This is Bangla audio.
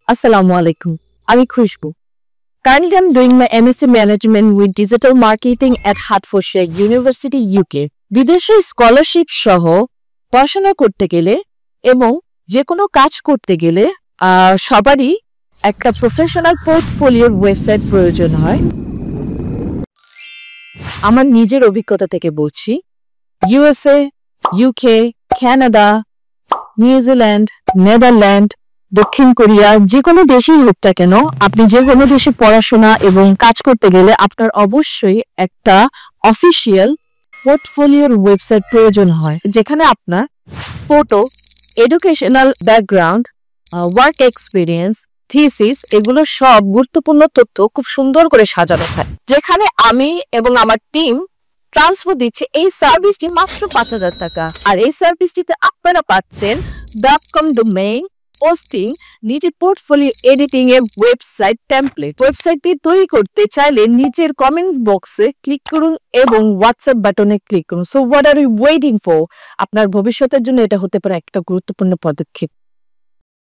Assalamu alaikum. আমি খুশবু। Currently, I'm doing my MSc Management with Digital Marketing at Hertfordshire University, UK. বিদেশে স্কলারশিপ সহ পড়াশোনা করতে গেলে এবং যে কোনো কাজ করতে গেলে সবারই একটা প্রফেশনাল পোর্টফোলিওর ওয়েবসাইট প্রয়োজন হয়। আমার নিজের অভিজ্ঞতা থেকে বলছি, USA, UK, Canada, New Zealand, Netherland, দক্ষিণ কোরিয়া যে কোনো দেশেই হোক না কেন, আপনি যে কোনো দেশে পড়াশোনা এবং কাজ করতে গেলে আপনার অবশ্যই একটা অফিসিয়াল পোর্টফোলিওর ওয়েবসাইট প্রয়োজন হয়, যেখানে আপনার photo, educational background, work experience, thesis এগুলো সব গুরুত্বপূর্ণ তথ্য খুব সুন্দর করে সাজানো হয়। যেখানে আমি এবং আমার টিম ট্রান্সফার দিচ্ছে এই সার্ভিসটি মাত্র 5,000 টাকা। আর এই সার্ভিসটিতে আপনারা পাচ্ছেন .com ডোমেইন, পোস্টিং, নিজের পোর্টফোলিও এডিটিং এর ওয়েবসাইট টেমপ্লেট। ওয়েবসাইটটি তৈরি করতে চাইলে নিচের কমেন্ট বক্সে ক্লিক করুন এবং হোয়াটসঅ্যাপ বাটনে ক্লিক করুন। So what are you waiting for? আপনার ভবিষ্যতের জন্য এটা হতে পারে একটা গুরুত্বপূর্ণ পদক্ষেপ।